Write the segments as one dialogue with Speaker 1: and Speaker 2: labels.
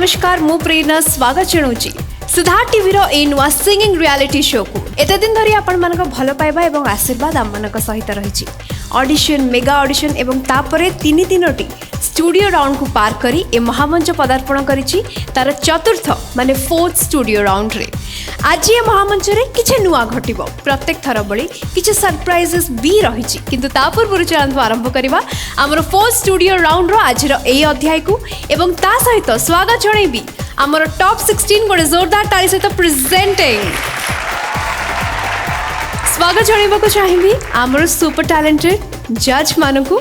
Speaker 1: नमस्कार मु प्रेरणा स्वागत जनाऊँगी सिद्धार्थ टीवी ए नुआ सिंगिंग रियलिटी शो को एत दिन धरी आपण मान भल पाइबा एवं आशीर्वाद आम मान सहित रही ऑडिशन मेगा ऑडिशन एवं तापरे तीन तीनोटी स्टूडियो राउंड को पार करी ए महामंच पदार्पण करिछि तार चतुर्थ माने फोर्थ स्टूडियो राउंड रे आज ये महामंच रे किछि नुआ घटिबो प्रत्येक थर बळी किछि सरप्राइजेस भी रहिछि किंतु ता पूर्व चलंतु आरंभ करिबा हमर फोर्थ स्टूडियो राउंड रो आज रो एई अध्याय को एवं ता सहित स्वागत जणैबी हमर टॉप 16 गोटे जोरदार ताली सहित प्रेजेंटिंग स्वागत जणैबाको चाहिबी हमर सुपर टैलेंटेड जज मानकु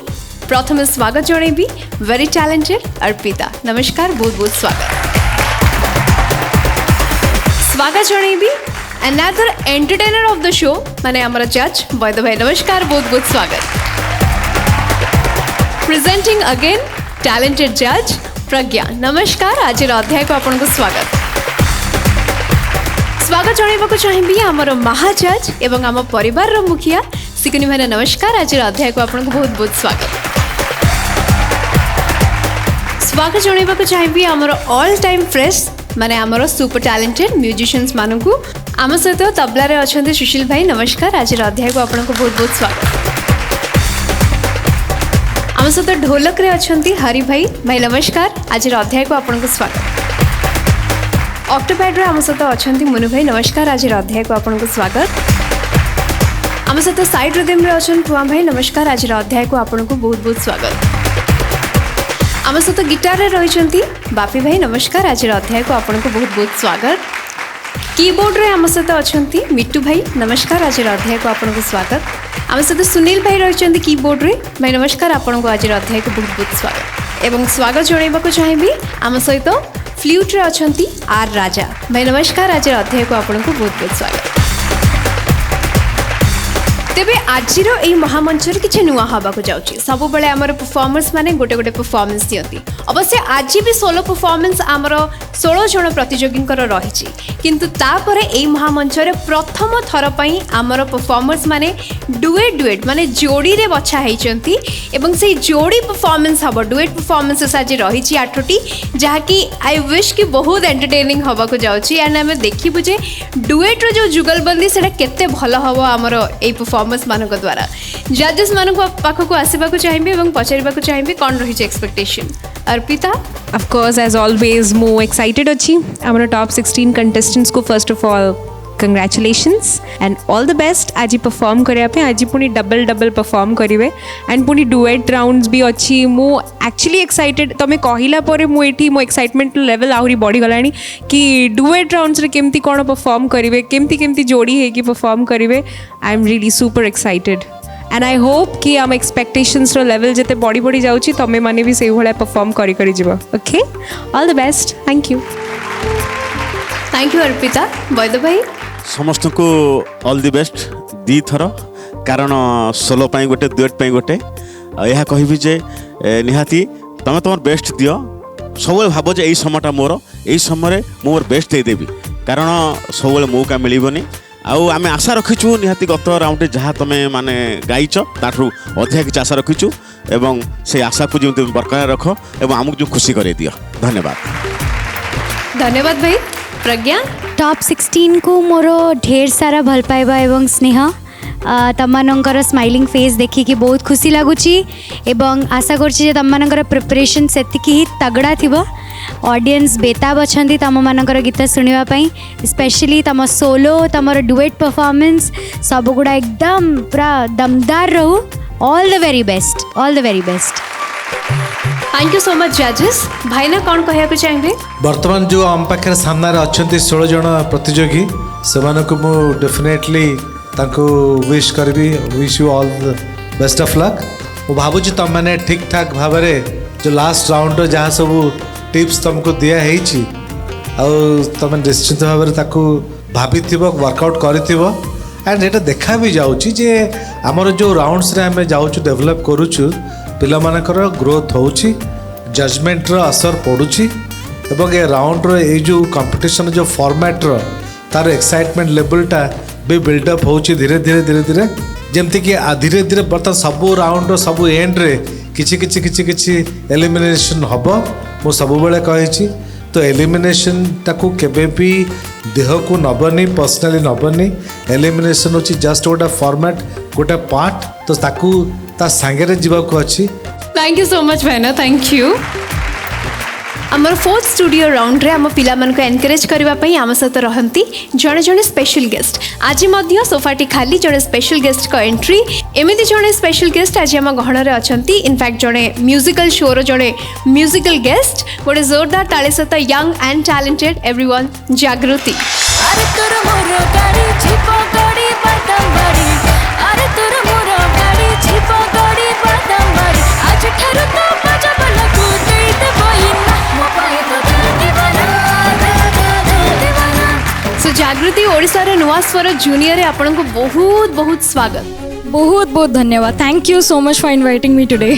Speaker 1: प्रथम स्वागत जणैबी वेरी टैलेंटेड अर्पिता नमस्कार बहुत बहुत स्वागत जणैबी another entertainer of the show माने हमर जज वैद भाई नमस्कार बहुत बहुत स्वागत प्रेजेंटिंग अगेन टैलेंटेड जज प्रज्ञा नमस्कार आज अध्याय को आपन को स्वागत स्वागत जणैबाको चाहिबी हमर महाजज एवं हम परिवार रो मुखिया सिकुनी भाई नमस्कार आज अध्याय को आपन को बहुत बहुत स्वागत स्वागत जणैबाको चाहिबी हमर ऑल टाइम फ्रेश माने हमर सुपर टैलेंटेड म्यूजिशियंस मानकु आम सहित तबला रे अछंती सुशील भाई नमस्कार आज अध्याय को आपन को बहुत बहुत स्वागत आम सहित ढोलक रे अछंती हरि भाई भाई नमस्कार आज अध्याय को आपन को स्वागत ऑक्टोपैड रे आम सहित अछंती मुनु भाई नमस्कार आज अध्याय को आपन को स्वागत आम सहित साइड रिदम रे अछन पुआ भाई नमस्कार आज अध्याय को आपन को बहुत बहुत स्वागत आम सहित गिटार रे रहिछंती बापी भाई नमस्कार आज अध्याय को आपन को बहुत बहुत स्वागत कीबोर्ड रे आम सहित अछंती मिट्टू भाई नमस्कार आज अध्याय को आपन को स्वागत आम सहित सुनील भाई रहिछंती कीबोर्ड रे भाई नमस्कार आपन को आज अध्याय को बहुत बहुत स्वागत एवं स्वागत जणैबाको चाहिबी आम सहित फ्लूट रे अछंती आर राजा भाई नमस्कार आज अध्याय को आपन को बहुत बहुत स्वागत तेबे आजिर एई महामंच रे किछि नुआ हबा को जाउची सब बेले हमर परफॉर्मर्स माने गोटे गोटे परफॉर्मेंस दियंती अवश्य आज भी सोलो परफॉर्मेंस हमर 16 जण प्रतियोगिंकर रहिछि किंतु तापरे एई महामंच रे प्रथम थर पई हमर परफॉर्मर्स माने डुएट माने जोड़ी रे बछा हेचंती एवं से जोड़ी परफॉर्मेंस हबो डुएट परफॉर्मेंसेस आज रहिछि 8टी जहा कि आई विश कि बहुत एंटरटेनिंग हबा को जाउची एंड हम देखिबु जे डुएट रो जो जुगलबंदी सेटा केते भलो हबो हमर एई परफॉर्मेंस मानक द्वारा जजेस मानक पाखक आसवा चाहिए एवं पचार चाहिए कौन रही expectation Arpita
Speaker 2: of course as always मो एक्साइटेड अच्छी आमर टॉप 16 कंटेस्टेंट्स को first of all congratulations and all the best आज परफॉर्म करने आज पुणी डबल परफॉर्म करेंगे एंड पुणी डुएट राउंड्स भी अच्छी मु एक्चुअली एक्साइटेड तुम्हें कहला पर मुझे मो एक्साइटमेंट लेवल आहरी बढ़ीगला कि डुएट राउंड्स रे केमती कौन परफॉर्म करेंगे केमती जोड़ी है कि परफॉर्म करेंगे I am really super excited and I hope कि आम एक्सपेक्टेशंस रो लेवल जिते बढ़ी जाऊँगी तुम्हें मैंने भी से भाया परफॉर्म करी जीव okay all the best thank you
Speaker 1: Arpita Vaid भाई
Speaker 3: समस्त को ऑल द बेस्ट दी थर कारण सोलो पाई गोटे डुएट पाई गोटे यह कहबी जे निहाती तमे तुम बेस्ट दियो सब भाव जे यही समयटा मोर यही समय मोर बेस्ट देदेवी कारण सब मौका मिलबनी आउ आम आशा रखीचु निहाती गत राउंड जहाँ तुम माने गाइच ताठू अधिक किसी आशा रखीचु एवं से आशा को जो बरकरार रख एवं आमको जो खुशी कर दियो
Speaker 1: धन्यवाद भाई प्रज्ञा
Speaker 4: टॉप 16 को मोर ढेर सारा भल पाइबा एवं स्नेह तमनकर स्माइलिंग फेस देखिकी बहुत खुशी लगुच एवं आशा करछि तमनकर प्रिपरेशन सेतिकी ही तगड़ा थिबो ऑडियंस बेताब अच्छी तुम मानकर गीत शुणा स्पेशली तुम सोलो तुम डुएट परफॉर्मेंस सब गुड़ा एकदम पूरा दमदार रहू all the very best
Speaker 1: thank you so much जजेस भाईना कौन कहया चाहिए
Speaker 5: वर्तमान जो आम पाखे सामने अच्छा 16 जन प्रतियोगी से मु डेफिनेटली विश करी wish you all the best of luck मु भावुची तुम मैंने ठीक ठाक भाव जो लास्ट राउंड जहाँ सब टिप्स तुमको दिखाई तुम निश्चित भाव भाभी वर्कआउट कर एंड ये देखा भी जाऊँगी जे आमर जो राउंड्स रे आम जाऊँ डेभलप करुचु पिला मानकर ग्रोथ होउची जजमेंट रो असर पड़ुची एवं ये राउंड रो ये जो कंपटीशन जो फॉर्मेट रो तार एक्साइटमेंट लेवलटा भी बिल्डअप होउची धीरे धीरे जमती कि धीरे धीरे बर्तमान सबू राउंड रो सबू एंड रे किछि एलिमिनेशन हम मु सब बेले कही तो एलिमिनेशन टाको केबे भी देह को नबनी पर्सनाली नबनी एलिमिनेशन होची जस्ट गोटे फॉर्मेट गोटे पार्ट तो ताकू ता सांगे रे जीवा को अछि
Speaker 1: थैंक यू सो मच भाईना थैंक यू आमर फोर्थ स्टूडियो राउंड रे आम पिला मन को एनकरेज करबा पई आम सहित रहंती जणे जणे स्पेशल गेस्ट आज मध्य सोफाटी खाली जणे स्पेशल गेस्ट को एंट्री एमिति जणे स्पेशल गेस्ट आज आम गहण रे अछंती इनफैक्ट जणे म्यूजिकल शो रो जणे म्यूजिकल गेस्ट गोटे जोरदार ताली सहित यंग एंड टैलेंटेड एवरीवन जागृति
Speaker 6: अरे तोर मोर गाड़ी छिपो गाड़ी बादाम बाड़ी अरे तोर मोर गाड़ी छिपो गाड़ी बादाम बाड़ी आज ठारू तो बजा बला को दे दे बहिना मो पाए तो दीवाना दीवाना
Speaker 1: सो जागृति ओडिसा रे नुवा स्वर जूनियर रे आपन को बहुत बहुत स्वागत
Speaker 6: बहुत बहुत धन्यवाद thank you so much for inviting me today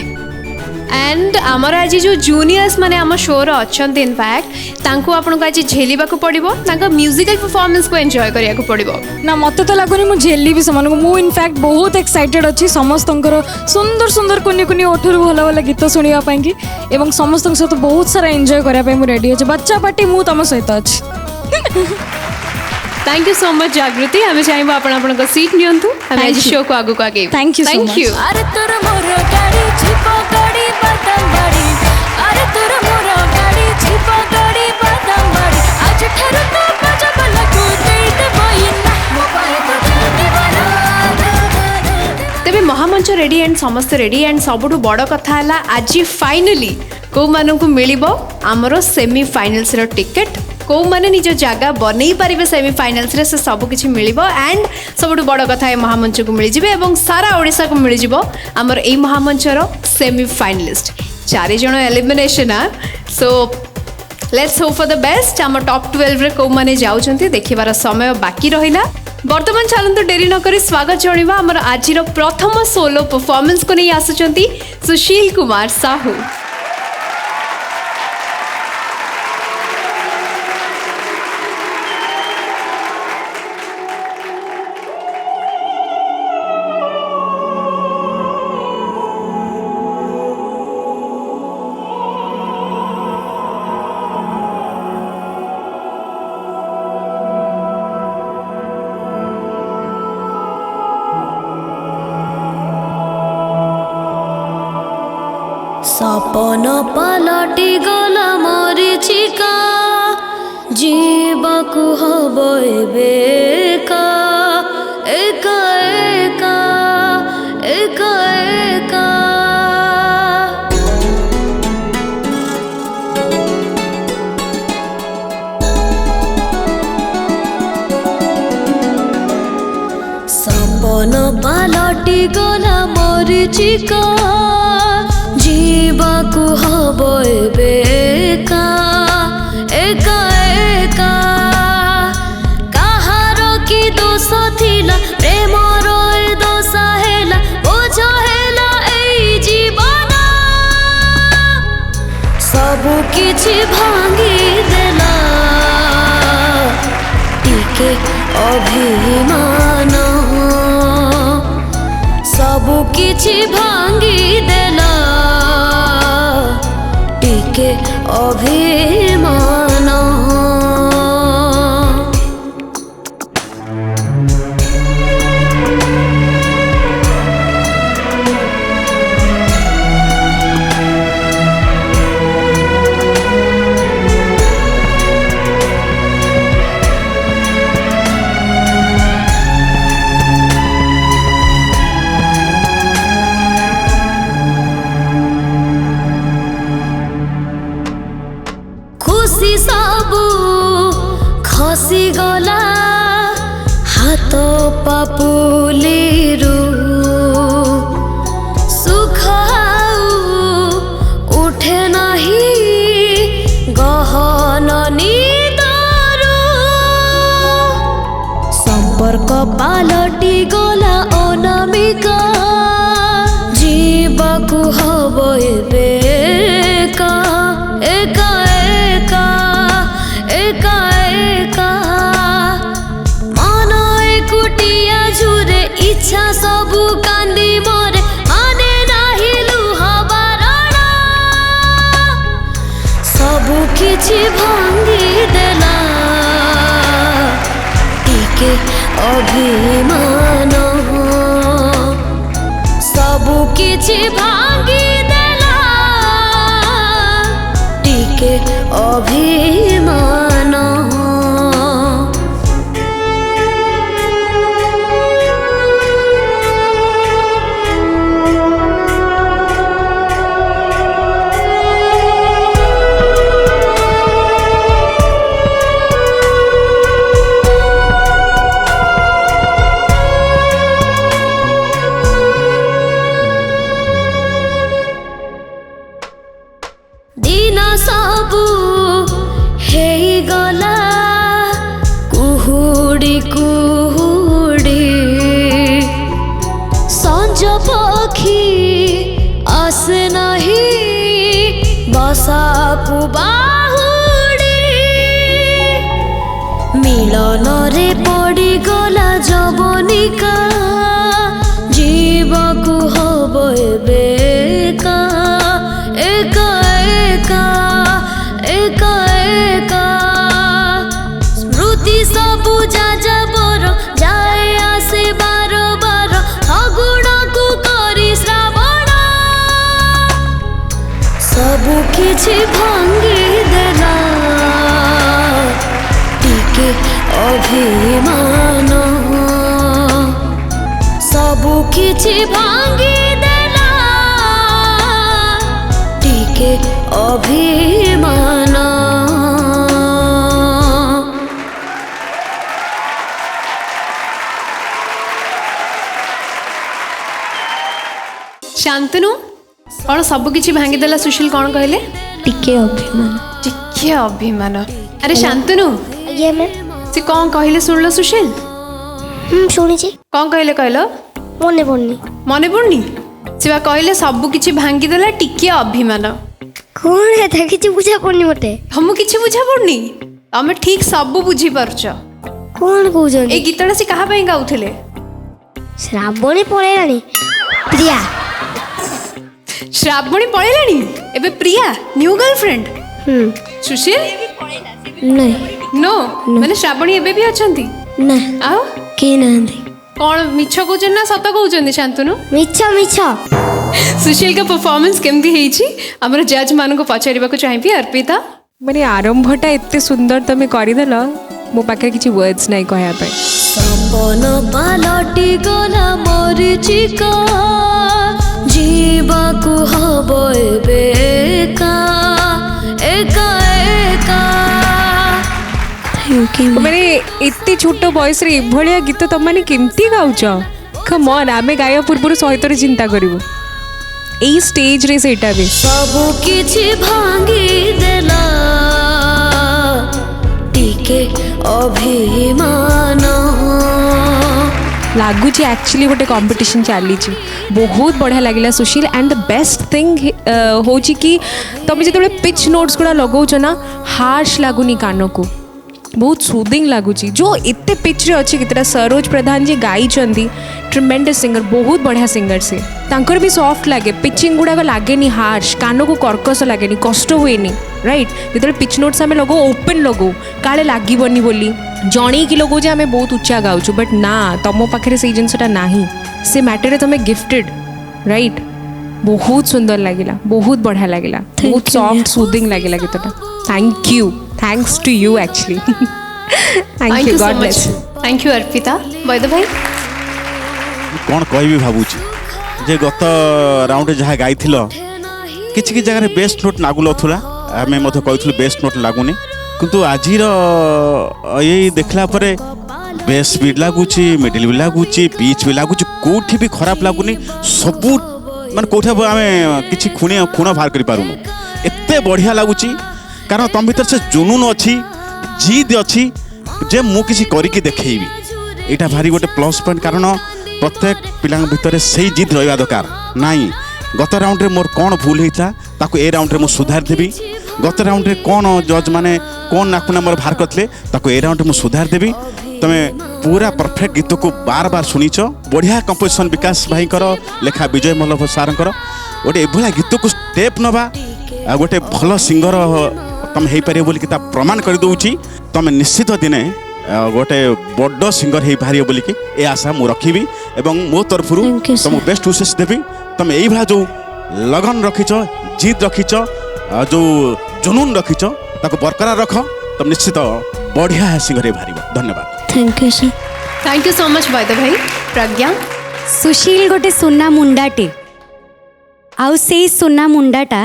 Speaker 1: and आमर आज जो जूनियर्स माने आम शो रो अछंती इनफैक्ट तांको आपन को आज झेलिबा को पड़िबो तांका म्यूजिकल परफॉर्मेंस को एंजॉय करिया को पड़िबो
Speaker 6: ना मत तो लगुनि मु झेली भी समान को मु इनफैक्ट बहुत एक्साइटेड अच्छी समस्तंकर सुंदर सुंदर कुनी कुनी ओठर भल भल गीत शुणा कि एवं समस्त सहित बहुत सारा एंजॉय करने मु रेडी अच्छे बच्चा पार्टी मु तुम सहित अच्छी
Speaker 1: थैंक यू सो मच जागृति हमें चाहिए आपण सीट नियंतु हमें आज शो को आगु को आगे
Speaker 6: Thank you so much. अरे तोर मोर गाड़ी छिपो गाड़ी बादाम बाड़ी अरे तोर मोर गाड़ी छिपो गाड़ी बादाम बाड़ी आज ठारू तो बजा बला को दे दे बहिना मो पाए तो दीवाना
Speaker 1: तेबे महामंच रेडी एंड समस्त रेडी एंड सबुठु बड़ कथा हला आज फाइनली को मानन को मिलिबो हमरो सेमी फाइनल्स रो टिकट को माने निज जगह बनै पारिबे सेमी फाइनल्स रे से सब किछि मिलिबो एंड सबुठु बड़ कथा है महामंच को मिल जिवे एवं सारा ओडिसा को मिल जिवो हमर एई महामंच रो सेमी फाइनलिस्ट 4 जण एलिमिनेशन आ so let's hope for the best हम टॉप 12 रे को माने जाउछंती देखिबार समय बाकी रहिला वर्तमान चलंतु डेरी न करी स्वागत जणिबा हमर आजिर प्रथम सोलो परफॉर्मेंस को नै आसुचंती सुशील कुमार साहू
Speaker 6: सपन पलटि गला मरीचिका जीवाकु हब एबेका एका एका एका एका सपन पलटि गला मरीचिका जीवाकु हब एबेका एका एका काहार कि दोष थिला प्रेमर ए दोष हेला बोझ हेला एई जीवन सबु किछि भांगी देला टिके अभिमान सबु किछि भांगी देला टिके अभिमान खुशी सबु खसी गला हाथ पापुलिरु सुख उठे नहीं गहन निदरु संपर्क पालटि गला अनामिका जीवाकु हब एबेका एका एका एका एका मन एकुटिया झुरे
Speaker 7: अभिमान सबु किछि भांगी देला टिके अभिमान दिन सबु गला कुहुड़ी कुहुड़ी संज पक्षी आस नहीं बसाकु बाहुड़ी मिलन रे पड़ी गला जवनिका जीवकु हब एबेका एका एका एका एका स्मृति सबु जाजाबर जाए आसे बार बार फगुण को करी श्रावण सबु किछि भांगी देला टिके अभिमान सबु किछि भांगी देला टिके अभिमान
Speaker 1: शांतनु कौन सब किछि भांगीदेला सुशील कौन कहले
Speaker 7: टिके अभिमान
Speaker 1: टिके अभिमान अरे शांतनु
Speaker 7: आज्ञा मैम
Speaker 1: से कौन कहले सुनलो सुशील
Speaker 7: शुणी
Speaker 1: कौन कहले कहलो
Speaker 7: मने पड़नी
Speaker 1: मने पड़नी से बा कहले सब किछि भांगीदेला टिके अभिमान
Speaker 7: कौन है किसी बुझा पड़नी मते
Speaker 1: हम किछि बुझा पड़नी तमे ठीक सब बुझी पारछ
Speaker 7: कौन कहउछन
Speaker 1: ए गीतटा से कहा पई गाउथिले
Speaker 7: श्रावणी पळेलानी प्रिया
Speaker 1: श्रावणी पळेलानी एबे प्रिया न्यू गर्लफ्रेंड सुशील
Speaker 7: नहीं
Speaker 1: नो माने श्रावणी एबे भी अछंती
Speaker 7: ना
Speaker 1: आओ
Speaker 7: के नांदी
Speaker 1: कौन मिछ कहउछन ना सत कहउछन शांतनु
Speaker 7: मिछ मिछ
Speaker 1: सुशील का परफॉर्मेंस केमती हेची हमर जज मान को पचारिबा को चाहिबी अर्पिता
Speaker 2: माने आरंभटा एते सुंदर तमे करिदेल मो पाखे किछि वर्ड्स नाही कहया पे
Speaker 7: सपन पालटी गला मरीचिका जीवाकु हब एबेका एका एका
Speaker 2: माने एते छोट बयस रे एभलिया गीत त माने केमती गाउछ कम ऑन आमे गाया पूर्व सहित चिंता करिवो एई स्टेज रे सेटा बे
Speaker 7: सबु किछि भांगी देला टिके अभिमान
Speaker 2: लगुच एक्चुअली गोटे कंपटीशन चली बहुत बढ़िया लगे सुशील एंड द बेस्ट थिंग हो कि तुम जो पिच नोट्स गुड़ा लगाऊच ना हार्श लगुनि कान को बहुत सुदिंग लगुच जो एते पिच रे अच्छी गीतटा सरोज प्रधान जी गाई ट्रिमेंडस सिंगर बहुत बढ़िया सिंगर से तांकर भी सॉफ्ट लगे पिचिंग गुड़ाक लगे हार्श कान को कर्कश लगे कष्ट हुए राइट जो पिच नोट्स आम लगो ओपन लगो काले लगभनी बोली जन कि लगो आम बहुत उच्चा गाँच बट ना तुम पाखे से जिनसा ना से मैटर तुम गिफ्टेड राइट बहुत सुंदर लगे बहुत बढ़िया लगे बहुत सॉफ्ट सूदिंग लगे गीतटा thank you thanks to you actually thank you God bless
Speaker 1: thank you Arpita Baid भाई
Speaker 3: कौन कह भावुची जे गत राउंड जहाँ गाई किसी जगह बेस्ट नोट लागुला आम कहूँ बेस्ट नोट लगुनि किंतु आज ये देखला परे बेस भी लगुच मिडिल भी लगुच पिच भी लगुच कौटी भी खराब लगुनि सबू मान कौट आम कि खुण बाहर कर पारूनु एत बढ़िया लगुच कारण तुम भीतर से जुनून अच्छी जिद अच्छी जे मु किसी करके देखी यहाँ भारी गोटे प्लस पॉइंट कारण प्रत्येक पिला भितर से जिद रहा दरकार नाई गत राउंड रे मोर कौन भूल होता ताको ए राउंड रे मु सुधार देवी गत राउंड रे कौन जज माने कौन नाकुना मोर बाहर करते ताको ए राउंड रे मु सुधार देवी तुम्हें पूरा परफेक्ट गीत को बार बार शुणीच बढ़िया कंपोजिशन विकास भाई लेखा विजय मल्ल सार गोटे एभलिया गीत को स्टेप नवा गोटे भल सिंगर तुम हो पारे बोल प्रमाण कर दौची तुम निश्चित दिने गोटे बड़ सिंगर हो पार बोलिकी ए आशा मु रखी एवं मो तरफ
Speaker 7: Thank you, sir.
Speaker 3: तुमको बेस्ट विशेष देवी तुम यही भाया जो लगन रखिच जिद रखिच जो जुनून रखिच ताको बरकरार रख तुम निश्चित बढ़िया सिंगर हो पार। धन्यवाद।
Speaker 7: Thank you sir.
Speaker 1: Thank you so much Vaid भाई। प्रज्ञा
Speaker 4: सुशील गोटे सुना मुंडाटे आउ से सुना मुंडाटा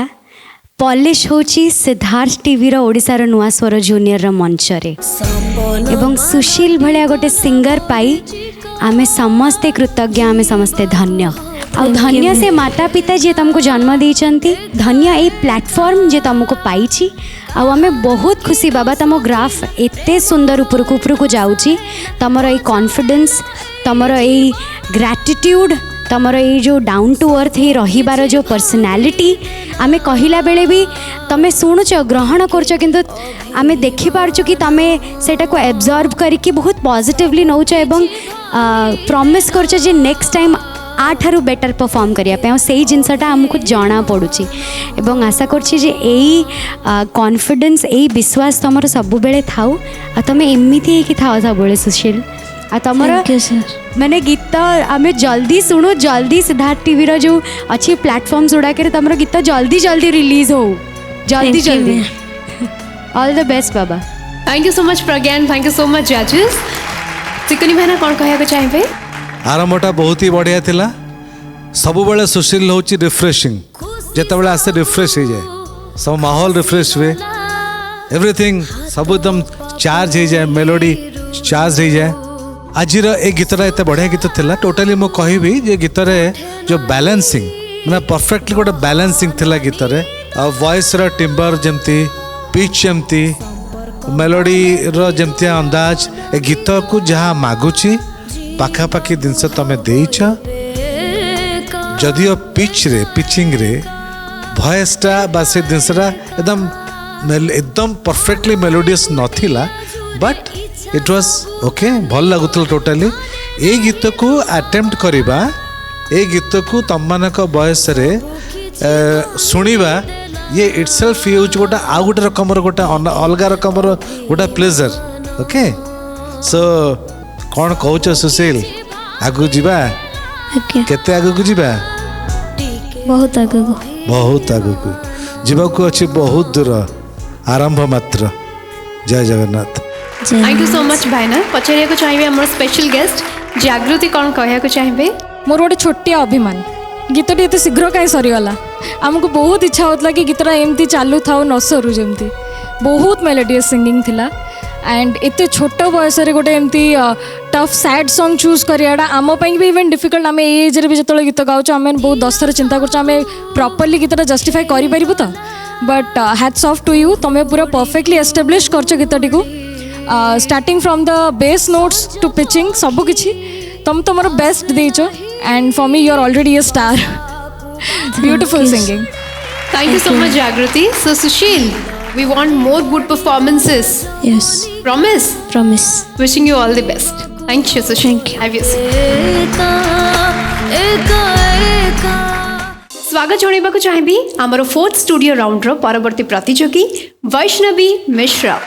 Speaker 4: पॉलिश होची सिद्धार्थ टीवी रो ओडिसार नुआ स्वर जूनियर रो मंच रे एवं सुशील भलिया गोटे सिंगर पाई आमे समस्ते कृतज्ञ आमे समस्ते धन्य आ धन्य से माता पिता जे तुमको जन्म देइचंती धन्य ए प्लेटफॉर्म जे तुमको पाइची आ आमे बहुत खुशी बाबा तुम ग्राफ एते सुंदर ऊपर को जाउची तमरो ए कॉन्फिडेंस तमरो ए ग्रैटिट्यूड तमर ये जो डाउन टू अर्थ ही रहिबार जो पर्सनालिटी आमे कहिला बेले भी तमे शुणुच ग्रहण करछ किंतु आमे देखि पारछु कि तमे सेटा को एब्जॉर्ब करिकि बहुत पॉजिटिवली नौछ एवं प्रॉमिस करछ जे नेक्स्ट टाइम आठारु बेटर परफॉर्म करिया पे सेही जिनसटा हमको जाना पड़ुची एवं आशा करछि जे एई कॉन्फिडेंस एई विश्वास तमर सब बेले थाउ आ तमे एमिति कि थाउ सब बेले सुशील आ तमर मैंने गीत आमे जल्दी शुणु जल्दी सिद्धार्थ टीवी रो जो अच्छी प्लेटफॉर्म्स गुड़ा के तमर गीत जल्दी जल्दी रिलीज हो जल्दी जल्दी। All the best Baba.
Speaker 1: Thank you so much Pragya and thank you so much जजेस। चिकनी भाईना कौन कहया चाहिए?
Speaker 5: आरंभटा बहुत ही बढ़िया थिला सब बेले सुशील होची रिफ्रेशिंग जेते बेले आसे रिफ्रेश हो जाए सब माहौल रिफ्रेश हुए एवरीथिंग सब एकदम चार्ज हो जाए मेलोडी चार्ज हो जाए। आज ए गीतटा एत बढ़िया गीत थिला टोटाली मु कहबी जे गीत रे जो बैलेंसिंग माने परफेक्टली गोटे बैलेंसिंग थिला गीत रे वॉइस रो टिम्बर जमती पिच जमती मेलोडी रो जमती अंदाज ए गीत को जहाँ मागुची पाखापाखि जिनस तमें देइछ जदियो पिच रे पिचिंग रे वॉइसटा बा से जिनसटा एकदम परफेक्टली मेलोडियस नथिला बट इट वाज ओके भल लगुतल टोटाली ए गीत को अटेम्प्ट करिबा ए गीत को तम मानक बयस रे सुनिबा ये इटसेल्फ यूज गोटा आ गोटे रकम गोटा अलग रकम गोटा प्लेजर ओके सो कौन कहूच सुशील आगु जीवा केते आगु को जीवा
Speaker 7: बहुत आगु को
Speaker 5: बहुत आगु को जीवा को अछि बहुत दूर आरंभ मात्र। जय Jagannath.
Speaker 1: Thank you so much भाईना। पचारिया को चाहिए हमर स्पेशल गेस्ट जागृति कौन कहया को चाहिए?
Speaker 6: मोर गोटे छोटिया अभिमान गीतटी एत शीघ्र कहीं सरीगला आमको बहुत इच्छा होता कि गीतटा एमती चालू था न सरू जमती बहुत मेलोडियस सिंगिंग थिला एंड एत छोट बयस गोटे एमती टफ सैड सॉन्ग चूज करियाटा आम भी इवेन डिफिकल्ट आम एज रे भी जो गीत गाँच आम बहुत 10 थर चिंता कर प्रॉपर्ली गीतटा जस्टिफाई करूँ तो but hats off to you तुम्हें पूरा परफेक्टली एस्टाब्लिश कर गीतटी को starting from the base notes to pitching सब किछि तुम तुम बेस्ट देइछो and for me you are already a star beautiful singing.
Speaker 1: Thank you so much Jagriti. So Sushil we want more good performances.
Speaker 7: Yes.
Speaker 1: Promise?
Speaker 7: Promise.
Speaker 1: Wishing you all the best. Thank you Sushil.
Speaker 7: Thank you.
Speaker 1: Have you स्वागत जणाइबा को चाहिबी हमर 4th studio round रो परवर्ती प्रतियोगी वैष्णवी मिश्रा।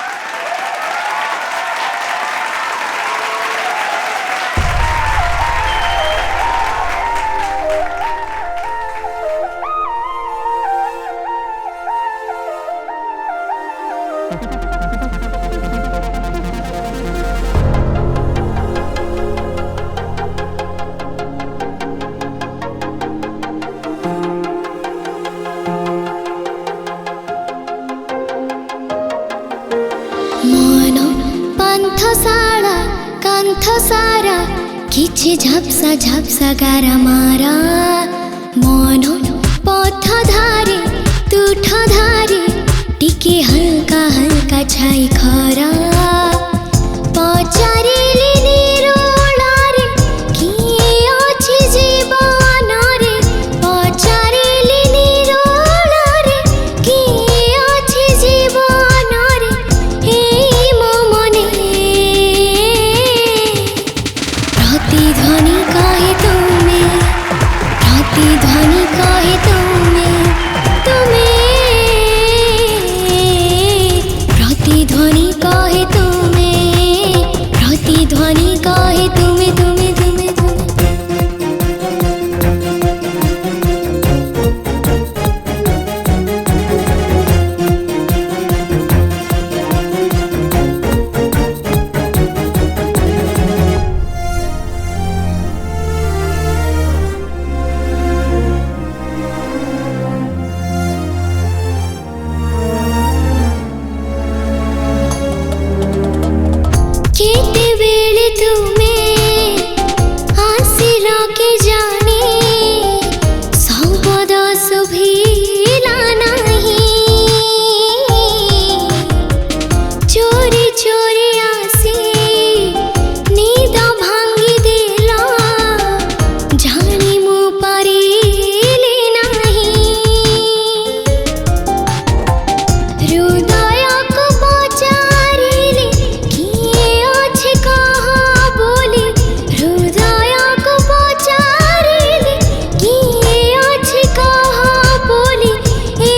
Speaker 7: किछि झपसा झपसा गारा मारा मन पथ धारे तुठ धारे टिके हल्का हल्का छाई खरा पचारिली निरोलारे किए अछि जीवन रे पचारिली निरोलारे किए अछि जीवन रे हे मो मने प्रतिध्वनि कहे तुम्हें प्रतिध्वनि कहे तुम्हें प्रतिध्वनि कहे तुम्हें केते बेले तुम्हें आसिल के जाने सबद सुभिला नहीं चोरी चोरी आसी नींद भांगी देला जानी मु पारिले नहीं हृदय को पचारिले किए अछि कहाँ बोली हृदय को पचारिले किए अछि कहाँ बोली ए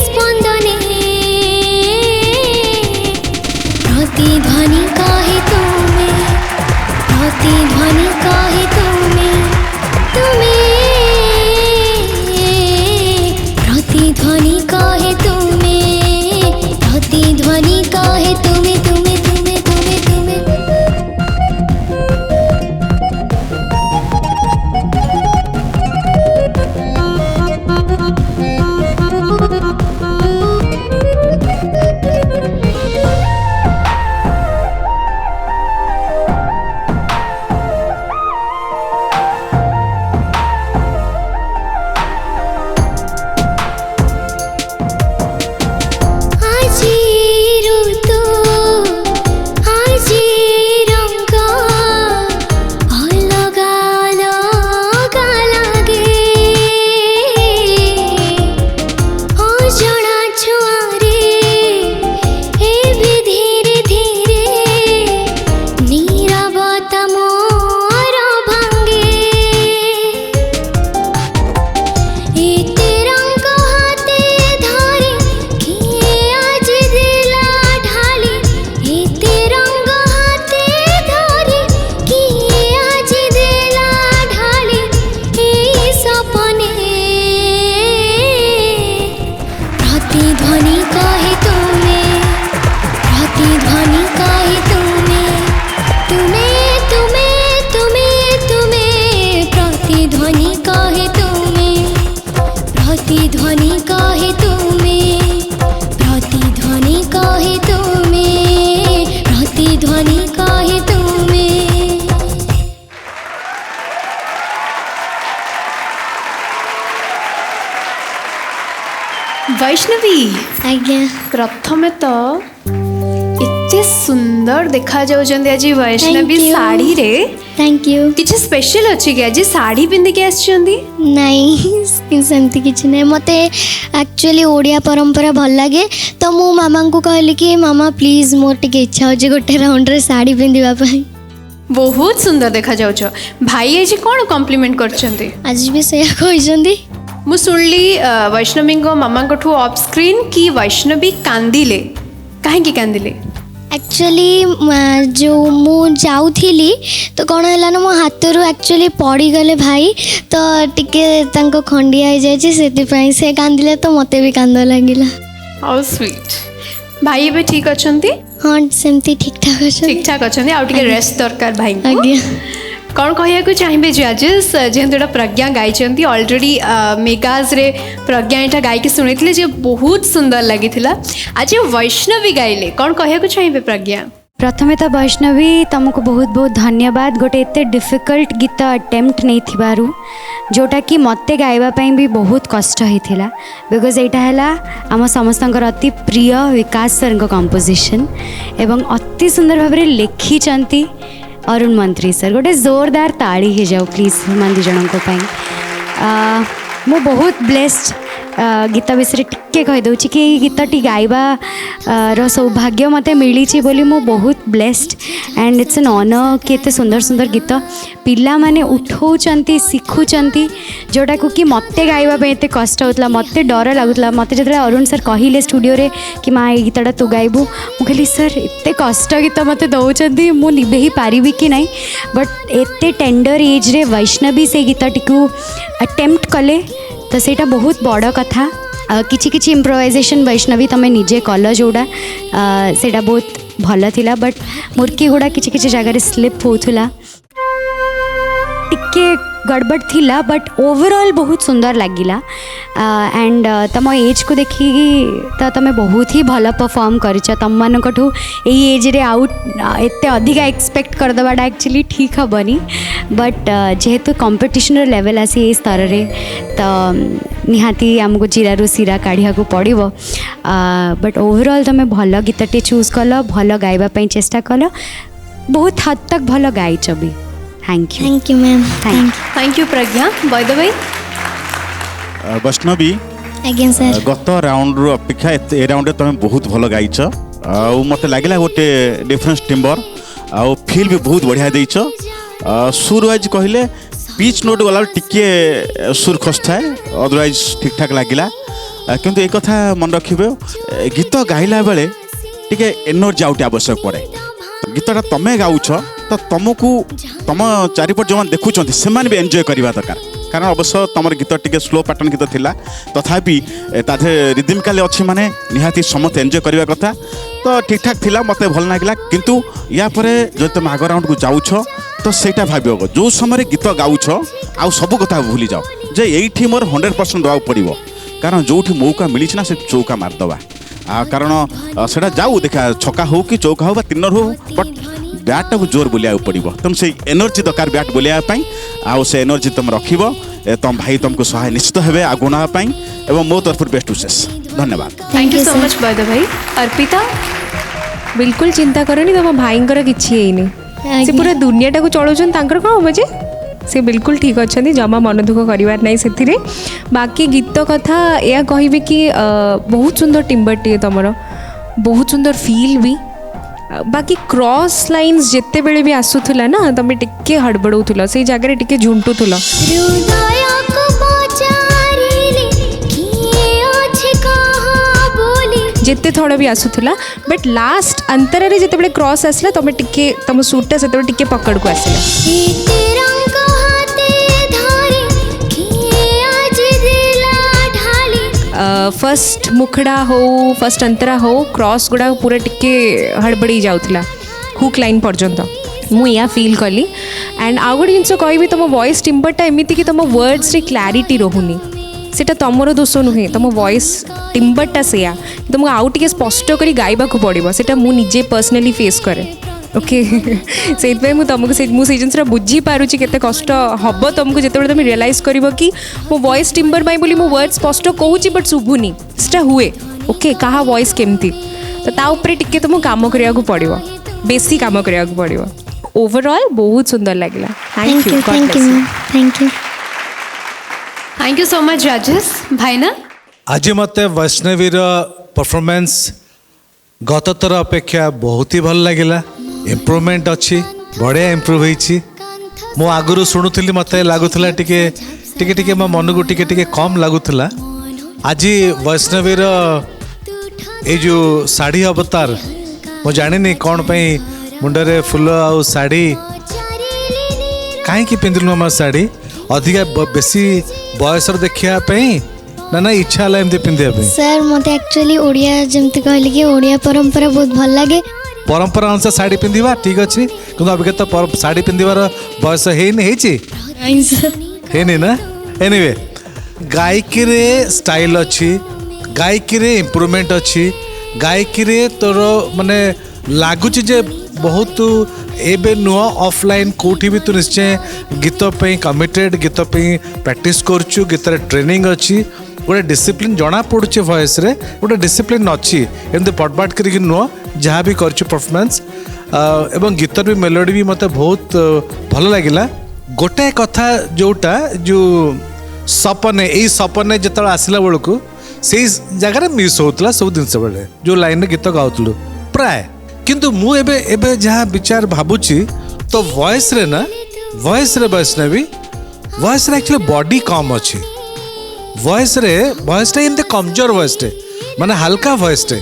Speaker 7: स्पंदने प्रतिध्वनि काहे तुम्हें प्रतिध्वनि काहे तुम्हें प्रतिध्वनि काहे तुम्हें प्रतिध्वनि काहे तुम्हें तुम्हें तुम्हें तुम्हें तुम्हें আজি ঋতু আজি রঙ অলগা অলগা লাগে অজଣା ছুঁয়ারে এবে ধীরে ধীরে নীরবতা মোর ভাঙ্গে এতে রঙ হাতে ধরে কিয়ে আজ দিলা ঢালি এতে রঙ হাতে ধরে কিয়ে আজ দিলা ঢালি এই সপনে प्रतिध्वनि काहे तुम्हें प्रतिध्वनि काहे तुम्हें तुम्हें तुम्हें तुम्हें तुम्हें प्रतिध्वनि काहे तुम्हें प्रतिध्वनि काहे तुम्हें प्रतिध्वनि काहे तुम्हें प्रतिध्वनि काहे तुम्हें
Speaker 1: वैष्णवी
Speaker 7: आज्ञा
Speaker 1: प्रथमे तो एते सुंदर देखा जाउछन्ती आज वैष्णवी
Speaker 7: Thank you.
Speaker 1: साड़ी रे
Speaker 7: थैंक यू
Speaker 1: किछि स्पेशल अछि कि आज साड़ी पिंधि के आछन्ती
Speaker 7: नहीं सेमती किसी नहीं मत एक्चुअली ओडिया परंपरा भल लगे तो मो मामा को कहली कि मामा प्लीज मोर टिके इच्छा हो गोटे राउंड रे साड़ी पिंधिबा
Speaker 1: बहुत सुंदर देखा जाउछ भाई आज कोन कॉम्प्लीमेंट करछन्ती
Speaker 7: आज भी से कहते
Speaker 1: मु सुनली वैष्णवी को मामा ठू ऑफ स्क्रीन कि वैष्णवी कांदिले काहे कांदिले
Speaker 7: एक्चुअली जो मु जाऊली तो कौन है ना मो हाथ रू एक्चुअली पड़ी गले भाई तो टिके तांको खंडिया हो जाए से कांदिले तो मते भी कांद लगिला
Speaker 1: हाउ स्वीट भाई भी ठीक अछन्ती
Speaker 7: हाँ सेमती ठीक ठाक अच्छे
Speaker 1: ठीक ठाक अछन्ती आ टिके रेस्ट दरकार भाई को
Speaker 7: आज्ञा
Speaker 1: कौन कहया चाहिए जजेस जेहेतु प्रज्ञा गाई ऑलरेडी मेगाज रे प्रज्ञा यहाँ गायकी शुणी जे बहुत सुंदर लगी आज वैष्णवी गाइले कौन कहया चाहिए प्रज्ञा
Speaker 4: प्रथमे तो वैष्णवी तुमको बहुत बहुत धन्यवाद गोटे एते डिफिकल्ट गीत अटेम्प्ट नहीं थिबारु जोटा कि मते गाइबापी भी बहुत कष्ट होता बिकज यहाँ है आम समस्तंकर अति प्रिय विकास सर कंपोजिशन एवं अति सुंदर भाव में लिखिं अरुण मंत्री सर गोटे जोरदार ताड़ी हो जाओ प्लीज मान दी जन मु बहुत ब्लेस्ड गीत विषय टिके कहीदे कि गीतटी गाइबा रो सौभाग्य मते मिली बोली मु बहुत blessed and it's an honour कि एते सुंदर सुंदर गीत पिला माने उठाउचंती शिखुचंती जोटा को कि मते गाइबा पे एते कष्ट होतला मते डर लागुतला मते जतरा अरुण सर कहिले स्टूडियो रे कि माँ ये गीतटा तू गाइबू मु कहली सर एते कष्ट गीत मते दउचंती मु निभे ही पारिबी कि नहीं बट एते टेंडर एज रे वैष्णवी से गीतटी को अटेम्प्ट कले तो सेटा बहुत बड़ कथा किछि किछि इम्प्रोवाइजेशन वैष्णवी तमें निजे कल जोड़ा सेटा बहुत भल थिला बट मुर्की गुड़ा किछि किछि जगह स्लिप होथुला टिके गड़बड़ थिला बट ओवरऑल बहुत सुंदर लगिला एंड तुम एज को देखिकी तो तुम बहुत ही भल परफॉर्म करिछ तुम मानकठू एई एज रे आउट एते अधिक एक्सपेक्ट करदेवाटा एक्चुअली ठीक हेनी बट जेहेतु कंपटीशन लेवल आसी ए स्तर रे तो निहाती आमको चिरारू सिरा काढ़िया को पड़ो बट ओवरऑल तुम भल गीतटे चूज कल भल गाइबा पई चेष्टा कल बहुत हद तक भल गाइछ भी thank you
Speaker 7: ma'am
Speaker 1: thank you Pragya by the way
Speaker 3: Vaishnavi
Speaker 7: आज्ञा सर
Speaker 3: गत राउंड रू अपेक्षा ए राउंड तुम बहुत भल गाइछ आउ मते लागिला गोटे डिफरेंस टिम्बर आउ फील भी बहुत बढ़िया देइछ सुर वाइज कहले पिच नोट गला टिके सुर खसଥାଏ अदरवाइज ठीक ठाक लागिला किंतु एक कथा मन रखिबे गीत गाइला बेले टिके एनर्जी आउट आवश्यक पड़े गीतटा तमें गाउछ तो तुमको तुम चारिपट जो देखुं से भी एंजॉय करवा दरकार कारण अवश्य तुम गीत टिके स्लो पैटर्न गीत थिला तथापि ताधे रिदमिकाली अच्छी माने निहाती समस्त एंजॉय करवा कथा तो ठीक ठाक थिला मते भल लागला किंतु या परे जो तुम आग राउंड को जाउछ तो सेटा भाबियो जो समय गीत गाउछ आ सब कथा भूली जाओ जे एठी मोर 100% दवा पड़ो कारण जोठी मौका मिली ना से चौका मारदवा कारण सेटा जाऊ देखा छक्का हो कि चौका हो बा तीनर हो बट बैटा को जोर बुलिया पड़ो तुम से एनर्जी दरकार बैट बुलियापाई आउ से एनर्जी तुम रखिब तुम भाई तुमको सहाय निश्चित हे आगु नापाई एवं मो तरफ बेस्ट विशेष धन्यवाद
Speaker 1: thank you so much by the भाई अर्पिता
Speaker 2: बिल्कुल चिंता करनी तुम भाईंकर किछि हेनी से पूरा दुनियाटा को चलाउछन तांकर कौन हम जे से बिल्कुल ठीक अच्छा जमा मन दुख करार ना से बाकी गीत कथा या कहबी कि बहुत सुंदर टिम्बर टे तुम बहुत सुंदर फील भी बाकी क्रॉस लाइन्स जिते बेले भी आसूला ना तुम टिके हड़बड़ाऊल से जगह टिके झुंटुल जिते थोड़ा भी आसूला बट लास्ट अंतर रे जिते क्रॉस आसला तुम टिके तुम सूटा से टिके पकड़ को आसला फर्स्ट मुखड़ा हो फर्स्ट अंतरा हो क्रॉस गुड़ा पूरा टिके हड़बड़ी जाऊला हुक लाइन पर्यंत मुझे फील कली एंड आउ गोटे जिन कह तुम वॉइस टिम्बरटा एमती कि तुम वर्ड्स रे क्लारिटी रोनी सेटा तुमर दोष नुहे तुम वॉइस टिम्बरटा सेया तुमको आउ टे स्पष्ट कर गाइबा को पड़ो सेटा मु निजे पर्सनली फेस करे ओके से तुमको मुझे जिनसा बुझीपारुची केते कष्ट हम तुमको जिते तुम रियलाइज कर कि मो वॉइस टिम्बर बोली मो वर्ड स्पष्ट कहूँ बट शुभुनी सेटा हुए ओके कहा वॉइस केमती तो ताऊपर टिके तुमको काम करने को पड़ो बेसी काम करने को पड़ो ओवरऑल बहुत सुंदर लगे thank you
Speaker 1: thank you so much Rajesh भाईना
Speaker 5: आज मत वैष्णवी परफॉर्मेंस गत थर अपेक्षा बहुत ही भल लगिला इम्प्रूवमेंट अच्छी बढ़िया इम्प्रूव होती मु आगुरी शुणुली मत लगुला टिके टिके टिके मो मन को टिके टिके कम लगुला आज वैष्णवीर ये जो साड़ी अवतार मु जानी कौन पाई मुंडरे फुल आउ साड़ी कहीं पिंधिलु आम साड़ी अधिका बेसी बयस देखापी ना इच्छा है एमती पिंधा
Speaker 7: सर मत एक्चुअली ओडिया जमती कहली कि ओडिया परंपरा बहुत भल लगे
Speaker 5: परंपरा अनुसार साड़ी पिंधा ठीक अच्छे कि अभी तो साड़ी पिंधार बयस है ना एनीवे गायकी रे स्टाइल अच्छी गायकी रे इम्प्रूवमेंट अच्छी गायकी रे तोर माने लगुच जे बहुत एबे नुह ऑफलाइन कोठी भी तू निश्चय गीत पे कमिटेड गीत पे प्रैक्टिस करछु गीत रे ट्रेनिंग अच्छी गोटे डिसिप्लिन जना पड़ुचे वॉइस रे गोटे डिसिप्लिन अच्छी एमती पटपाट करके नुह जहाँ भी कर परफॉर्मेंस एवं गीतर भी मेलोडी भी मत बहुत भल लगिला गोटे कथा जोटा जो सपने यही सपने जो आसला बेलू से जगह मिस होता सब जिनस बेले जो लाइन रे गीत गाउलु प्राय किंतु मु एबे जहाँ विचार भावुची तो वॉइस रे ना वॉइस रे वैष्णवी वॉइस रे एक्चुअली बॉडी कम अच्छी वॉइस रे एमती कमजोर वॉइस टे माने हल्का वॉइस टे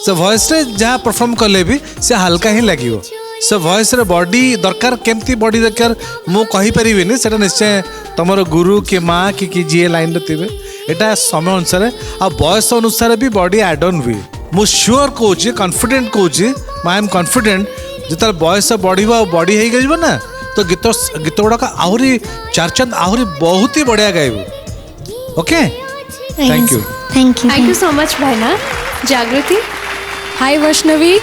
Speaker 5: से वॉइस रे जहाँ परफॉर्म कले भी से हल्का ही लगे से वॉइस रे बॉडी दरकार केमती बॉडी दरकार मु कहि परिबिनी सेटा निश्चय तमरो गुरु कि माँ कि जी लाइन रे थिबे एटा समय अनुसार आ बयस अनुसार भी बॉडी एड ऑन हुए मु श्योर कहूँ कॉन्फिडेंट कहूँ आई एम कॉन्फिडेंट जिते बयस बढ़िया बॉडी हो गई ना तो गीत गीत गुड़ाक आहरी चारचंद आहरी बहुत ही बढ़िया गाइबू okay thank you
Speaker 1: thank you so much भाईना। जागृति
Speaker 6: हाय वैष्णवी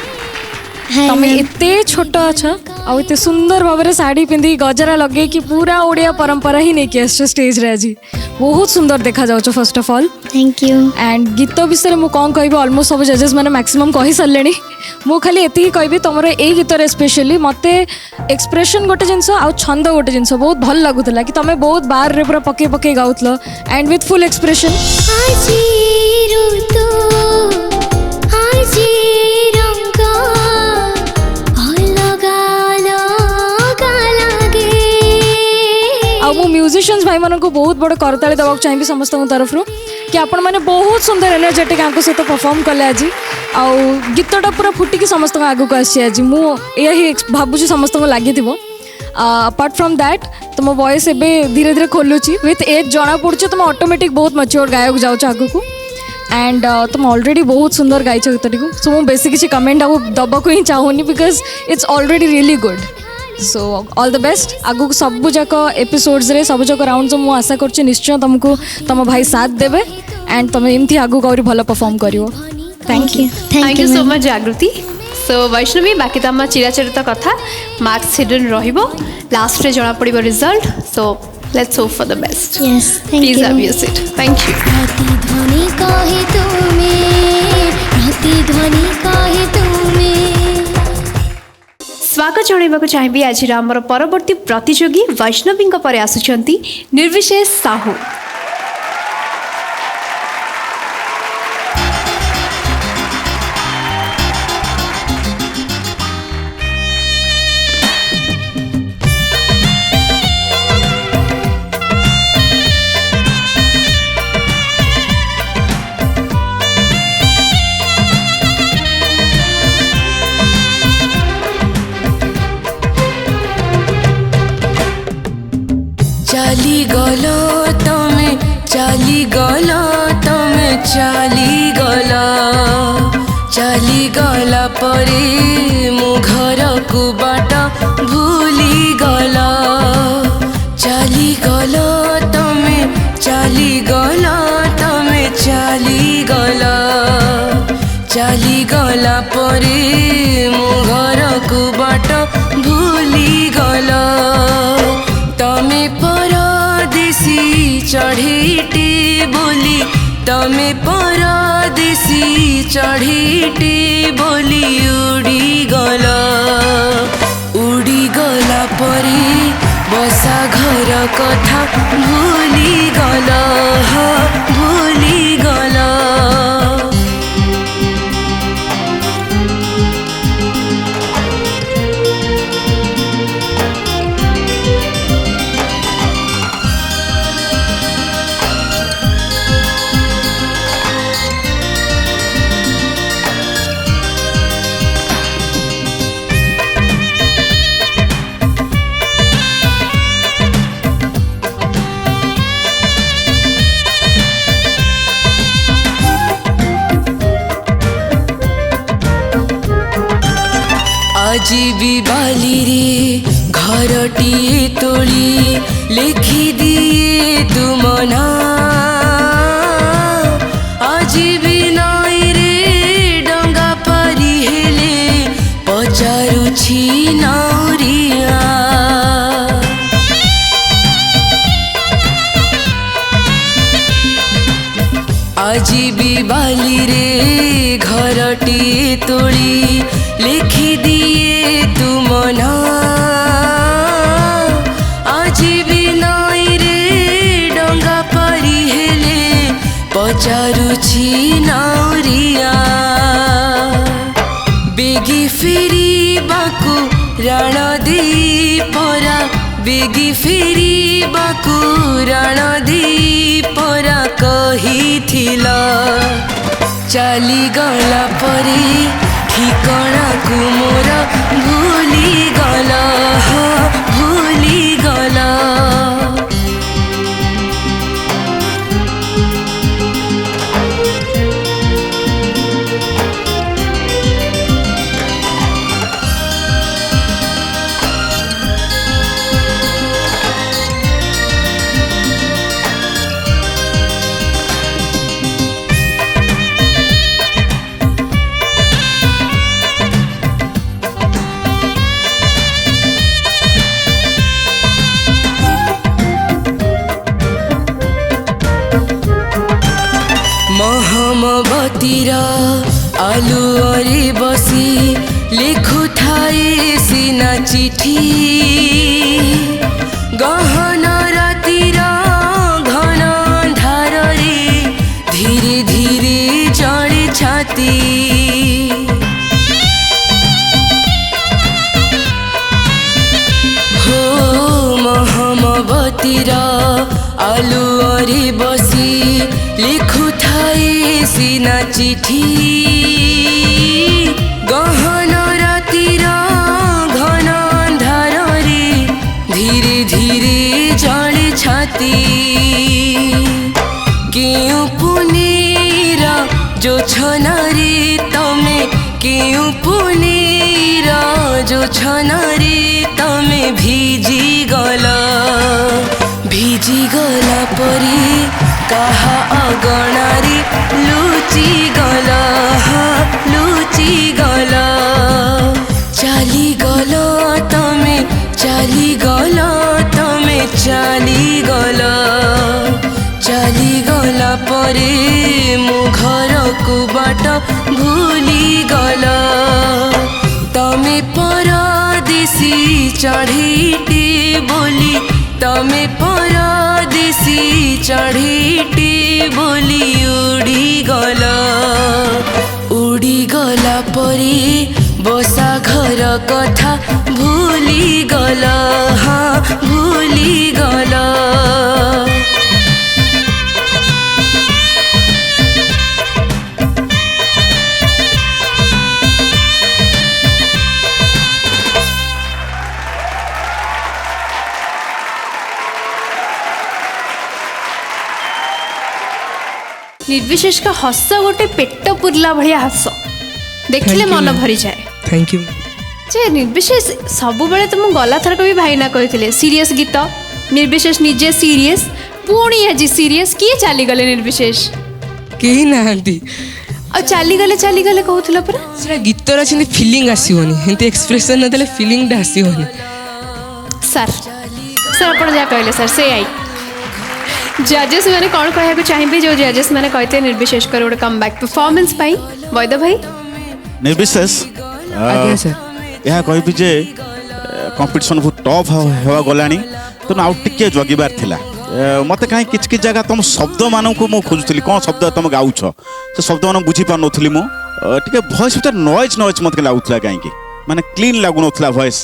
Speaker 7: हाय
Speaker 6: तमें
Speaker 7: मैम
Speaker 6: एते छोट अछ आउ एते सुंदर भाव साड़ी पिंधि गजरा लगे कि पूरा ओडिया परंपरा ही नहीं कि स्टेज रे आज बहुत सुंदर देखा जाउछ first of all
Speaker 7: thank you
Speaker 6: and गीत विषय मुझे कौन कह ऑलमोस्ट सब जजेस मैंने मैक्सिमम कही सारे मु खाली एति कहि तुम ए गीत स्पेशली मते एक्सप्रेशन गोटे जिनस आ छंद गोटे जिनस बहुत भल लगुला कि तुम बहुत बार रे पूरा पके पके गाउथल एंड विथ फुल एक्सप्रेशन मु म्यूजिशियंस भाई मानक बहुत बड़ करताली देवाक चाहिए समस्त तरफ कि आपण मैंने बहुत सुंदर एनर्जेटिक आंक सहित परफॉर्म कले आज आउ गीतटा पूरा फुटिकी समस्त आगक आज मुझे भावुँ समस्त लगी अपार्ट फ्रॉम दैट तुम वॉइस एवं धीरे धीरे खोलुची विथ एज जना पड़े तुम ऑटोमेटिक बहुत मैच्योर गायक जाऊँ आगक एंड तुम ऑलरेडी बहुत सुंदर गाइछ गीतटी को सो मुझे बेसी किसी कमेंट आउ दबाक ही चाहूनी because it's already really good so all the best आगु सबू जाक एपिसोड्स रे सबू जाक राउंड मुझे आशा कर निश्चय तुमको तुम भाई साथ देवे एंड तुम एमती आगु गौरी भल परफॉर्म करियो
Speaker 7: thank you
Speaker 1: thank you so much Jagriti. सो वैष्णवी बाकी तो आम चिराचरित कथा मार्क्स हिडन रहिबो लास्ट रे जना पड़िबो result so let's hope for the best
Speaker 7: yes thank
Speaker 1: please
Speaker 7: you
Speaker 1: have your seat thank you.
Speaker 7: प्रतिध्वनि कहे तुम्हें
Speaker 1: स्वागत जणाइबाकु चाहिबी आज आमर परवर्ती प्रतियोगी वैष्णवी परे आसुचंती निर्विशेष साहू।
Speaker 8: चाली गलो तमे चाली गला परे मो घर को बाट भूली गला चाली गला परे मो घर को बाट भूली गला तमे परदेसी चढ़ीटे बोली तमे परदेसी चढ़ीटे बोली उड़ी गला परे बसा घर कथा भूली गला भूली गला आजीबी बाली रे घरटी तोली लिखी दिए तुम ना आजीबी नाई रे डंगा पारी हेले पचारुछि नाउरिया आजीबी बाली रे घरटी तोली लिखी दिए तुम ना आजीबी नाई रे डंगा पारी हेले पचारुछि नाउरिया बेगी फेरी बाकू राण दे परा बेगी फेरी बाकू राण दे परा कही थिला चाली गला परे ठिकाना को मोरा भूली गला भूली गला ବତୀର ଆଲୁଅରେ ବସି ଲେଖୁଥାଏ ସିନା ଚିଠି ଗହନ ରାତିର ଘନ ଅନ୍ଧାରରେ ଧୀରେ ଧୀରେ ଜଳେ ଛାତି हो ମହମବତୀର ଆଲୁଅରେ ବସି ଲେଖୁଥାଏ ସିନା ଚିଠି ଗହନ ରାତିର ଘନ ଅନ୍ଧାରରେ ଧୀରେ ଧୀରେ ଜଳେ ଛାତି କେଉଁ ପୁନେର ଜୋଛନାରେ ତମେ କେଉଁ ପୁନେର ଜୋଛନାରେ ତମେ ଭିଜିଗଲା ପରି କାହା ଅଗଣାରେ ଲୁଚିଗଲା ଚାଲିଗଲ ତମେ ଚାଲିଗଲା ପରେ ମୋ ଘରକୁ ବାଟ ଭୁଲିଗଲ ତମେ ପରଦେଶୀ ଚଢ଼େଇଟେ ବୋଲି ତମେ ପରଦେଶୀ ଚଢ଼େଇଟେ ବୋଲି ଉଡ଼ିଗଲା ପରେ ବସା ଘର କଥା ଭୁଲିଗଲ ଭୁଲିଗଲ
Speaker 1: निर्विशेष का हस गोटे पेट पुरला भाया हस देखिले मन भरी जाए
Speaker 9: थैंक यू
Speaker 1: जे निर्विशेष सब बेले तुम गला थरक भी भाईना कहते सीरियस गीत निर्विशेष निजे सीरियस पुणी आज सीरियस किए चली गले निर्विशेष
Speaker 9: केही नाहंती
Speaker 1: आ चली गले कहूला परा
Speaker 9: सेटा गीतर अछि फीलिंग आसीबोनी हेंती एक्सप्रेशन न देले फीलिंग दा आसीबोनी
Speaker 1: सर अपन जा कहले सर से आई जजेस मैंने कौन कहना चाहिए जो जजेस मैंने कहते निर्विशेष कर गोटे कम बैक परफॉर्मेंस पाई वैद भाई
Speaker 3: निर्विशेष
Speaker 9: आज्ञा सर
Speaker 3: यह कहबी जे कंपटीशन बहुत टफ होवा गलानी तो आउ टिके जगिबार थिला मते कहीं किछ जगह तुम शब्द मानक मु खोजुली कौन शब्द तुम गाउछ से शब्द मान बुझी पार नथली मु टिके वॉइस भीतर नॉइज मते लागुथला कहीं माने क्लीन लागु नथला वॉइस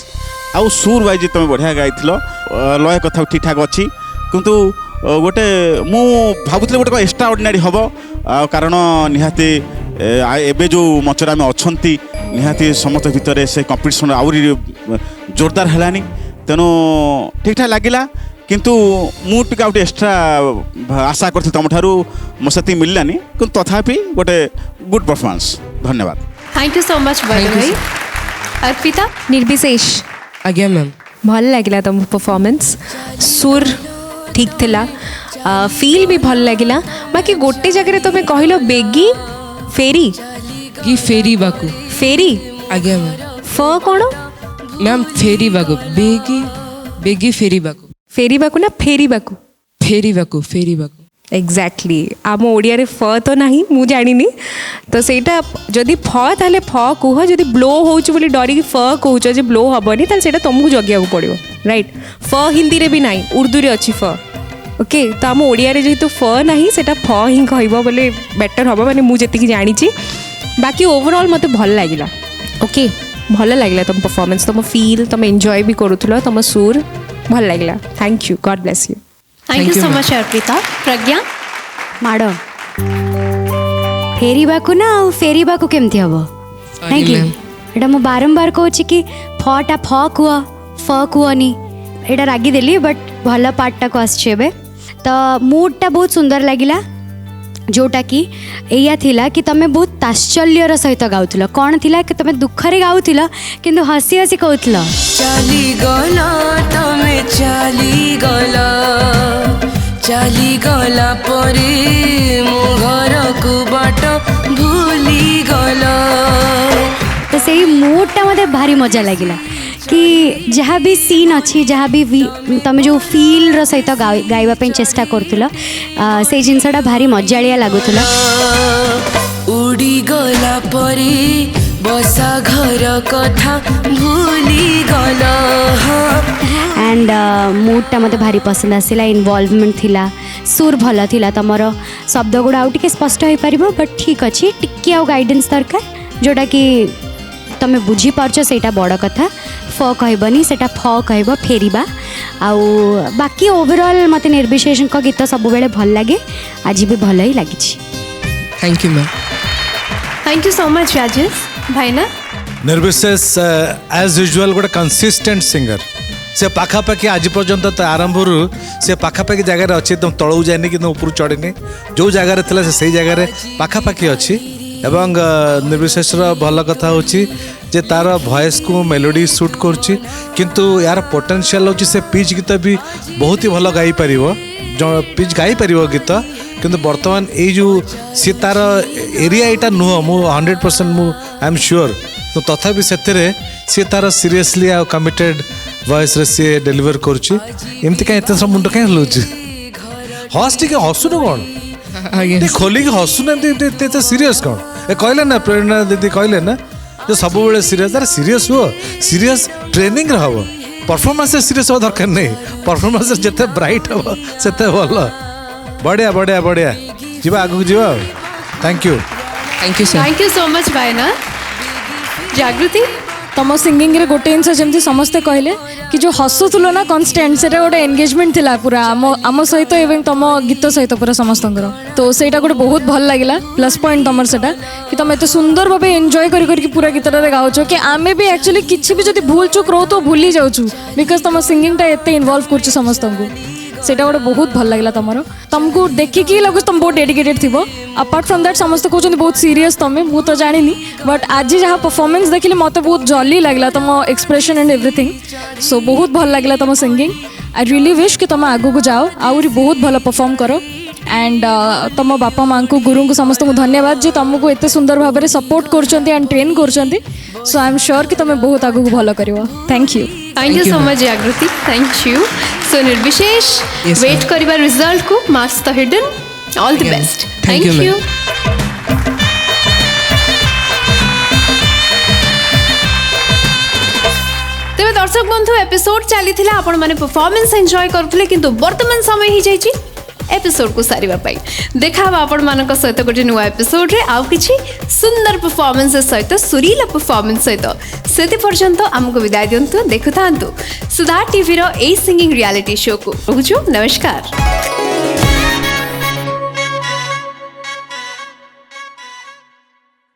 Speaker 3: आउ सुर वाइज तुम बढ़िया गाइथिलो लय कथा ठीक ठाक अछि किंतु गोटे मु भावुଥିଲି गोटे एक्स्ट्रा ऑर्डिनरी हम कारण निहाती एबे जो मंचर आम अच्छा निहाती समस्त भितर से कंपटीशन आउरी जोरदार है तेणु ठीक ठाक लगिला किंतु मु टिके गोटे एक्स्ट्रा आशा करथि तुम ठारू मो से मिललानी किंतु तथापि गोटे गुड परफॉर्मेंस धन्यवाद
Speaker 1: थैंक यू सो मच भाई अर्पिता
Speaker 2: निर्विशेष
Speaker 9: आज्ञा मैम
Speaker 2: भल लगिला तुम परफॉर्मेंस सुर ठीक थिला फील भी भल लगिला बाकी गोटे जगह तुम्हें कहलो बेगी फेरी
Speaker 9: की फेरी बाकू
Speaker 2: फेरी
Speaker 9: आज्ञा मैम
Speaker 2: फ कौन
Speaker 9: मैम फेरी बाकू बेगी बेगी फेरी बाकू
Speaker 2: ना फेरी बाकू एक्जाक्टली आम ओडिया फ तो नहीं मु जानी तो सेटा जदि फ ताले फ कुह जदि ब्लो होउछ बोली डरी फ कहूच जे ब्लो हेनी ताले सेटा तुमको जगिया पड़ो राइट फ हिंदी रे भी नहीं उर्दू रे अच्छी फ ओके तो आम ओडिया रे जेहेतु फ नहीं सेटा फ ही कहब बोले बेटर हम माने मु जेतिकी जानी बाकी ओवरऑल मते भल लागिला ओके भल लागिला तुम परफॉर्मेंस तुम फील तुम एंजॉय भी करूथलो तुम सुर भल लागिला thank you God bless you
Speaker 1: thank you so much Arpita Pragya
Speaker 4: माड़ फेरिबाकू ना आ फेरिबाकू केमती हम नहीं कि एटा मु बारंबार कहूँ कि फटा फ कुह फ कुहनी एटा रागी देली बट भल पार्टा को आसबे तो मूडटा बहुत सुंदर लगिला जोटा कि एया थिला कि तमे बहुत ताश्चल्यर सहित गाउथिल कौन थिला कि तमे दुखरे गाउथिल किंतु हसी हसी कहूथिल
Speaker 8: चाली गला परे मो घर को बाट भूली गला
Speaker 4: तो सही मूडटा मते भारी मजा लगिला कि जहाँ भी सीन अच्छी जहाँ भी तुम जो फील सहित गाइबा चेष्टा करूल से जिनसा भारी मजालिया लगुला
Speaker 8: उड़ी गला परे बसा घर कथा भूली गला
Speaker 4: एंड मुडटा मते भारी पसंद आसिला इनवॉल्वमेंट थिला सुर भल थिला तमर शब्द गुड़ा आउ टिके स्पष्ट हो पारिबो बट ठीक अछि टिके आउ गाइडेंस दरकार जोटा कि तमे बुझी पारछ सेटा बड़ कथा फ कहबनी सेटा फ कहबो फेरिबा आउ बाकी ओवरऑल मते निर्विशेष को गीत सब बेले भल लागे आज भी भल ही लागिछि
Speaker 9: thank you ma'am
Speaker 1: thank you so much Rajesh भाईना
Speaker 5: निर्विशेष एज यूजुअल गोटे कंसिस्टेंट सिंगर से पाखापाखि आज पर्यंत तो आरंभ से पाखापाखि जगार अच्छी एकदम तलू जाए कि ऊपर चढ़ेनि जो जगार थी से जगार पाखापाखि अच्छी एवं निर्विशेष भल कथा होची जे तार वॉइस को मेलोडी सुट करछि किंतु यार पोटेंशियल होची से पिच गीत भी बहुत ही भल गाई परिवो जो पिच गाई परिवो गीत किंतु वर्तमान ए जो सी तार एरिया एटा नुह मु 100% मु आई एम श्योर तो तथापि सेतेरे सी तार सीरियसली आ कमिटेड वॉइस रे सी डिलीवर करछि एमति का एते सब मुंड का हलुछि हस टिके हसुनो कोन
Speaker 9: आगे
Speaker 5: खोली के हसुनो एते सीरियस कोन ए कहले ना प्रेरणा दीदी कहले ना जो सब बेले सीरियस अरे सीरियस हो सीरियस ट्रेनिंग रहबो परफॉर्मेंस सीरियस हो दरकार नहीं परफॉर्मेंस जते ब्राइट हो सेते भल बढ़िया बढ़िया बढ़िया जीवा आगु जीवा thank you
Speaker 9: sir
Speaker 1: thank you so much भाईना जागृति
Speaker 6: तुम सिंगिंग रे गोटे जिन जमी समस्ते कहले कि जो हसुल ना कन्स्टाट से गोटे एंगेजमेंट थिला पूरा आम सहित एवं तुम गीत सहित पूरा समस्त तो सेटा गोटे बहुत भल लगे प्लस पॉइंट तुम सेटा कि तुम एत सुंदर भाव एंजॉय कर पूरा गीतटा गाउच कि आमे भी एक्चुअली किसी भी जब भूल चुक रो तो भूली जाऊँ बिकज तुम सिंगिंगटा एत इनवल्व कर समस्त को सेटा गोटे बहुत भल लगे तुमको देखिकी लगुच तुम बहुत डेडिकेटेड थी अपार्ट फ्रॉम दैट समस्त कहते बहुत सीरियस तुम्हें मुझे तो जानी बट आज जहाँ परफॉर्मेंस देखिली मत बहुत जॉली लगला तुम एक्सप्रेशन एंड एवरीथिंग सो बहुत भल लगे तुम सिंगिंग आई रियली विश कि तुम आगू को जाओ आहरी बहुत भल परफॉर्म करो एंड तुम बापा माँ को गुरु को समस्त को धन्यवाद जो तुमको एत सुंदर भाव में सपोर्ट कर एंड ट्रेन कर सो आई एम श्योर कि तुम बहुत आगू को भल कर थैंक यू
Speaker 1: सो मच जागृति थैंक यू सो निर्विशेष
Speaker 9: Yes,
Speaker 1: वेट करिबा रिजल्ट को marks the hidden all the best
Speaker 9: Thank you,
Speaker 1: you तेरे दर्शक बंधु एपिसोड चली थिला आपण माने परफॉर्मेंस एंजॉय करथले किंतु वर्तमान समय ही जाईची एपिसोड को सारिबा पाई देखा आपण मानक सहित गोटे नुआ एपिसोड रे आउ किछि सुंदर परफॉर्मेंस सहित सुरीला परफॉर्मेंस सहित सेति पर्यंत हमको विदाय दियंतु देखुथांतु सुधा TV row A singing reality show को रहूछु नमस्कार।